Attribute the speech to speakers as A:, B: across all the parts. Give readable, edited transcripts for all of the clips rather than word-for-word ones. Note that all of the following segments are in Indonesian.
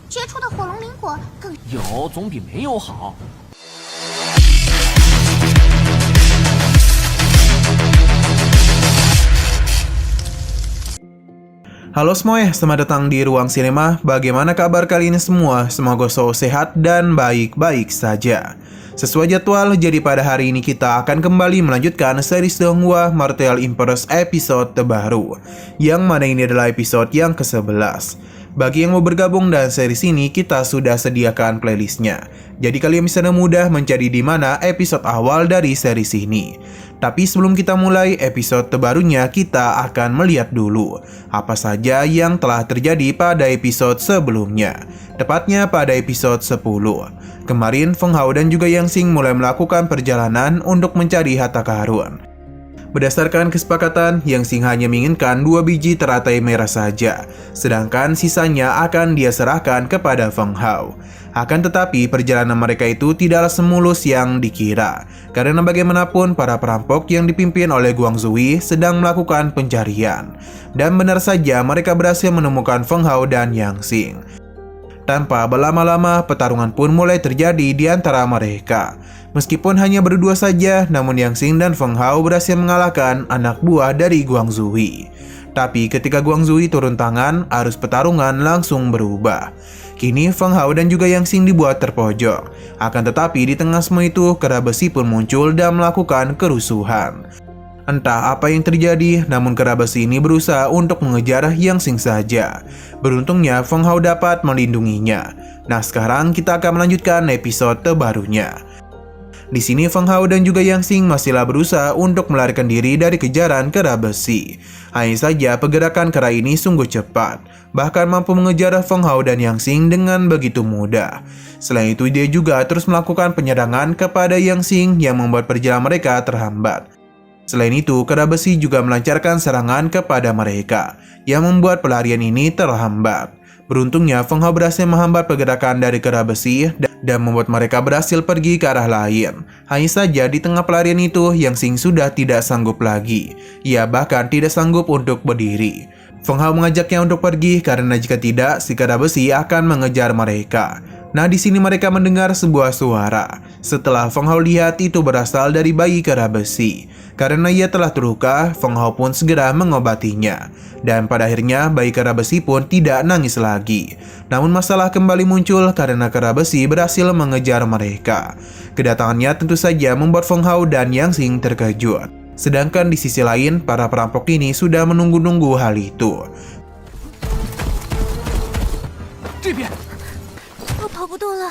A: 结出的火龙灵果更
B: 有总比没有好。
C: Halo semuanya, selamat datang di Ruang Sinema. Bagaimana kabar kali ini semua? Semoga selalu sehat dan baik-baik saja. Sesuai jadwal, jadi pada hari ini kita akan kembali melanjutkan series Donghua Martial Empress episode terbaru, yang mana ini adalah episode yang ke-11. Bagi yang mau bergabung dan series ini, kita sudah sediakan playlistnya. Jadi kalian bisa mudah mencari di mana episode awal dari series ini. Tapi sebelum kita mulai episode terbarunya, kita akan melihat dulu apa saja yang telah terjadi pada episode sebelumnya. Tepatnya pada episode 10. Kemarin Feng Hao dan juga Yang Xing mulai melakukan perjalanan untuk mencari harta karun. Berdasarkan kesepakatan, Yang Xing hanya menginginkan 2 biji teratai merah saja, sedangkan sisanya akan dia serahkan kepada Feng Hao. Akan tetapi perjalanan mereka itu tidaklah semulus yang dikira, karena bagaimanapun para perampok yang dipimpin oleh Guang Zui sedang melakukan pencarian. Dan benar saja mereka berhasil menemukan Feng Hao dan Yang Xing. Tanpa berlama-lama, pertarungan pun mulai terjadi di antara mereka. Meskipun hanya berdua saja, namun Yang Xing dan Feng Hao berhasil mengalahkan anak buah dari Guang Zui. Tapi ketika Guang Zui turun tangan, arus pertarungan langsung berubah. Kini Feng Hao dan juga Yang Xing dibuat terpojok. Akan tetapi di tengah semua itu, kera besi pun muncul dan melakukan kerusuhan. Entah apa yang terjadi, namun kera besi ini berusaha untuk mengejar Yang Xing saja. Beruntungnya Feng Hao dapat melindunginya. Nah, sekarang kita akan melanjutkan episode terbarunya. Di sini Feng Hao dan juga Yang Xing masihlah berusaha untuk melarikan diri dari kejaran kera besi. Hanya saja pergerakan kera ini sungguh cepat, bahkan mampu mengejar Feng Hao dan Yang Xing dengan begitu mudah. Selain itu, dia juga terus melakukan penyerangan kepada Yang Xing yang membuat perjalanan mereka terhambat. Selain itu, kera besi juga melancarkan serangan kepada mereka, yang membuat pelarian ini terhambat. Beruntungnya, Feng Hao berhasil menghambat pergerakan dari kera besi dan membuat mereka berhasil pergi ke arah lain. Hanya saja di tengah pelarian itu, Yang Xing sudah tidak sanggup lagi. Ia bahkan tidak sanggup untuk berdiri. Feng Hao mengajaknya untuk pergi karena jika tidak, si kera besi akan mengejar mereka. Nah, di sini mereka mendengar sebuah suara. Setelah Feng Hao lihat, itu berasal dari bayi kera besi. Karena ia telah terluka, Feng Hao pun segera mengobatinya. Dan pada akhirnya, bayi kera besi pun tidak nangis lagi. Namun masalah kembali muncul karena kera besi berhasil mengejar mereka. Kedatangannya tentu saja membuat Feng Hao dan Yang Xing terkejut. Sedangkan di sisi lain, para perampok ini sudah menunggu-nunggu hal itu.
B: 这边
A: 我跑不动了。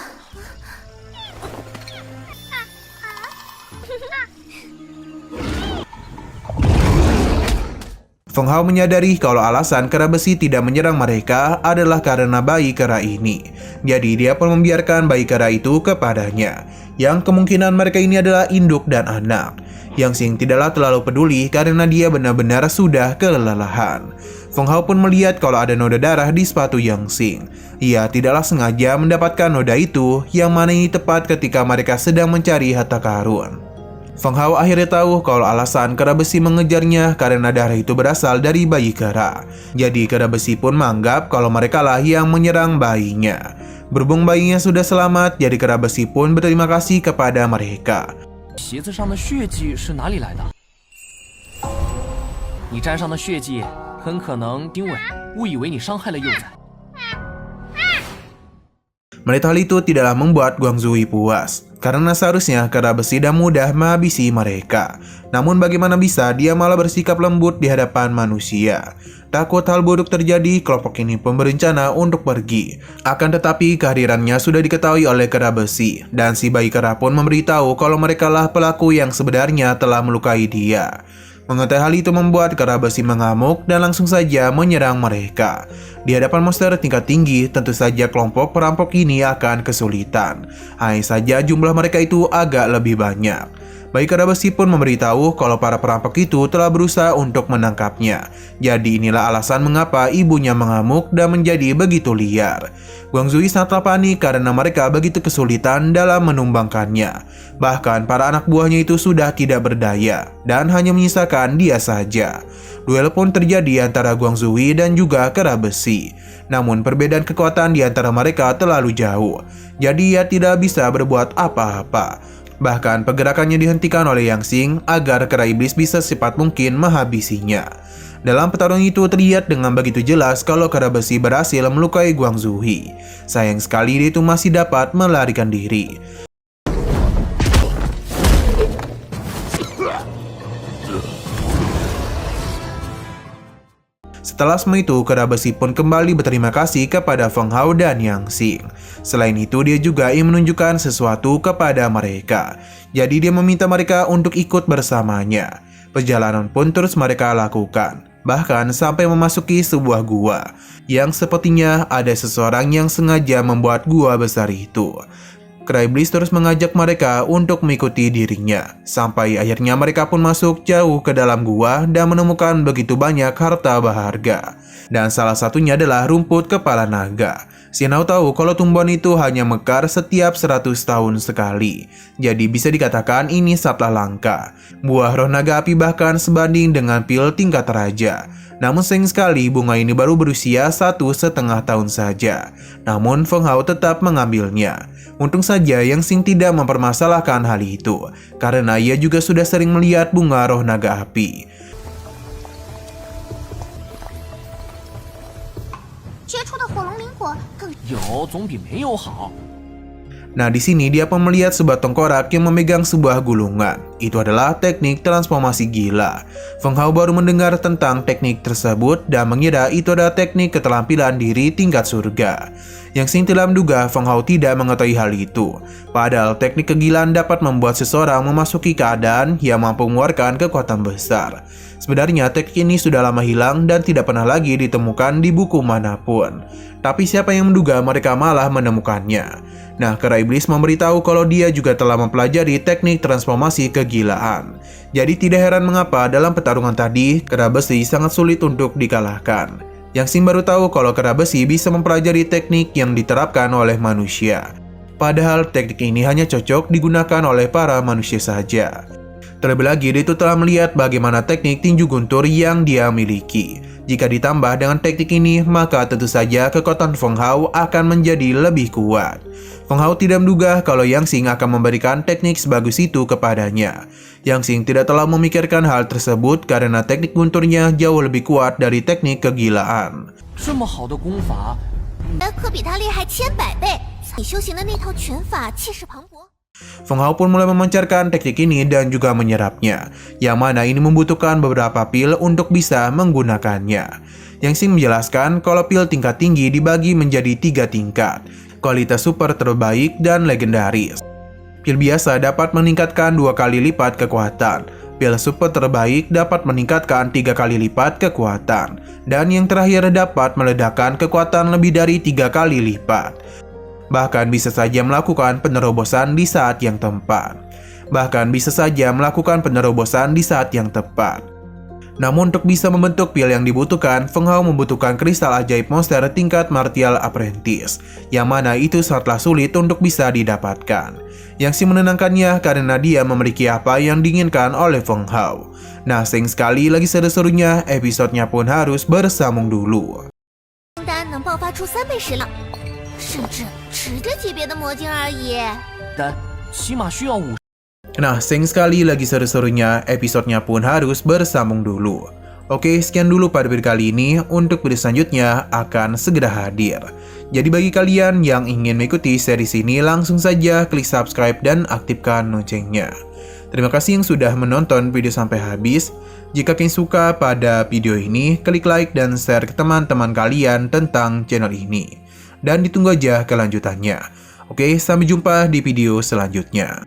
C: Feng Hao menyadari kalau alasan kera besi tidak menyerang mereka adalah karena bayi kera ini. Jadi dia pun membiarkan bayi kera itu kepadanya, yang kemungkinan mereka ini adalah induk dan anak. Yang Xing tidaklah terlalu peduli karena dia benar-benar sudah kelelahan. Feng Hao pun melihat kalau ada noda darah di sepatu Yang Xing. Ia tidaklah sengaja mendapatkan noda itu, yang mana ini tepat ketika mereka sedang mencari harta karun. Feng Hao akhirnya tahu kalau alasan kera besi mengejarnya karena darah itu berasal dari bayi kera. Jadi kera besi pun menganggap kalau merekalah yang menyerang bayinya. Berhubung bayinya sudah selamat, jadi kera besi pun berterima kasih kepada mereka.
B: 鞋子上的血迹是哪里来的？你沾上的血迹很可能丁伟误以为你伤害了幼崽。
C: Melihat hal itu tidaklah membuat Guang Zui puas, karena seharusnya kera besi dan mudah menghabisi mereka. Namun bagaimana bisa dia malah bersikap lembut di hadapan manusia. Takut hal buruk terjadi, kelompok ini pun berencana untuk pergi. Akan tetapi kehadirannya sudah diketahui oleh kera besi, dan si bayi kera pun memberitahu kalau merekalah pelaku yang sebenarnya telah melukai dia. Mengetahui hal itu membuat kera besi mengamuk dan langsung saja menyerang mereka. Di hadapan monster tingkat tinggi, tentu saja kelompok perampok ini akan kesulitan. Hanya saja jumlah mereka itu agak lebih banyak. Bayi kera besi pun memberitahu kalau para perampok itu telah berusaha untuk menangkapnya. Jadi inilah alasan mengapa ibunya mengamuk dan menjadi begitu liar. Guang Zui sangatlah panik karena mereka begitu kesulitan dalam menumbangkannya. Bahkan para anak buahnya itu sudah tidak berdaya dan hanya menyisakan dia saja. Duel pun terjadi antara Guangzhou dan juga kera besi. Namun perbedaan kekuatan di antara mereka terlalu jauh, jadi ia tidak bisa berbuat apa-apa. Bahkan pergerakannya dihentikan oleh Yang Xing agar kera iblis bisa secepat mungkin menghabisinya. Dalam pertarungan itu terlihat dengan begitu jelas kalau kera besi berhasil melukai Guangzhou. Sayang sekali dia itu masih dapat melarikan diri. Setelah semua itu, kera besi pun kembali berterima kasih kepada Feng Hao dan Yang Xing. Selain itu, dia juga ingin menunjukkan sesuatu kepada mereka. Jadi dia meminta mereka untuk ikut bersamanya. Perjalanan pun terus mereka lakukan, bahkan sampai memasuki sebuah gua, yang sepertinya ada seseorang yang sengaja membuat gua besar itu. Kera iblis terus mengajak mereka untuk mengikuti dirinya, sampai akhirnya mereka pun masuk jauh ke dalam gua dan menemukan begitu banyak harta berharga. Dan salah satunya adalah rumput kepala naga. Xianhao tahu kalau tumbuhan itu hanya mekar setiap 100 tahun sekali, jadi bisa dikatakan ini sangatlah langka. Buah roh naga api bahkan sebanding dengan pil tingkat raja. Namun sayang sekali bunga ini baru berusia 1,5 tahun saja. Namun Feng Hao tetap mengambilnya. Untung saja Yang Xing tidak mempermasalahkan hal itu, karena ia juga sudah sering melihat bunga roh naga api.
A: 结出的火龙灵果更
B: 有总比没有好。
C: Nah, di sini dia pun melihat sebuah tengkorak yang memegang sebuah gulungan. Itu adalah teknik transformasi gila. Feng Hao baru mendengar tentang teknik tersebut dan mengira itu adalah teknik keterampilan diri tingkat surga. Yang Xing tidak menduga Feng Hao tidak mengetahui hal itu. Padahal teknik kegilaan dapat membuat seseorang memasuki keadaan yang mampu mengeluarkan kekuatan besar. Sebenarnya teknik ini sudah lama hilang dan tidak pernah lagi ditemukan di buku manapun. Tapi siapa yang menduga mereka malah menemukannya? Nah, kera iblis memberitahu kalau dia juga telah mempelajari teknik transformasi kegilaan. Jadi tidak heran mengapa dalam pertarungan tadi, kera besi sangat sulit untuk dikalahkan. Yang Xing baru tahu kalau kera besi bisa mempelajari teknik yang diterapkan oleh manusia. Padahal teknik ini hanya cocok digunakan oleh para manusia saja. Terlebih lagi, dia itu telah melihat bagaimana teknik tinju guntur yang dia miliki. Jika ditambah dengan teknik ini, maka tentu saja kekuatan Feng Hao akan menjadi lebih kuat. Feng Hao tidak menduga kalau Yang Xing akan memberikan teknik sebagus itu kepadanya. Yang Xing tidak terlalu memikirkan hal tersebut karena teknik gunturnya jauh lebih kuat dari teknik kegilaan.
B: 这么好的功法，
A: 可比他厉害千百倍。你修行的那套拳法气势磅礴。
C: Feng Hao pun mulai memancarkan teknik ini dan juga menyerapnya, yang mana ini membutuhkan beberapa pil untuk bisa menggunakannya. Yang Xing menjelaskan kalau pil tingkat tinggi dibagi menjadi 3 tingkat, kualitas super terbaik dan legendaris. Pil biasa dapat meningkatkan 2 kali lipat kekuatan, pil super terbaik dapat meningkatkan 3 kali lipat kekuatan, dan yang terakhir dapat meledakkan kekuatan lebih dari 3 kali lipat. Bahkan bisa saja melakukan penerobosan di saat yang tepat. Namun untuk bisa membentuk pil yang dibutuhkan, Feng Hao membutuhkan kristal ajaib monster tingkat Martial Apprentice, yang mana itu sangatlah sulit untuk bisa didapatkan. Yang Xing menenangkannya karena dia memiliki apa yang diinginkan oleh Feng Hao. Nah, sayang sekali lagi seru-serunya, episodenya pun harus bersambung dulu.
A: 单能爆发出3倍食量，甚至10个级别的魔晶而已。
B: 但起码需要50。
C: Nah, sayang sekali lagi seru-serunya, episodenya pun harus bersambung dulu. Oke, sekian dulu pada video kali ini. Untuk video selanjutnya akan segera hadir. Jadi bagi kalian yang ingin mengikuti series ini, langsung saja klik subscribe dan aktifkan loncengnya. Terima kasih yang sudah menonton video sampai habis. Jika kalian suka pada video ini, klik like dan share ke teman-teman kalian tentang channel ini. Dan ditunggu aja kelanjutannya. Oke, sampai jumpa di video selanjutnya.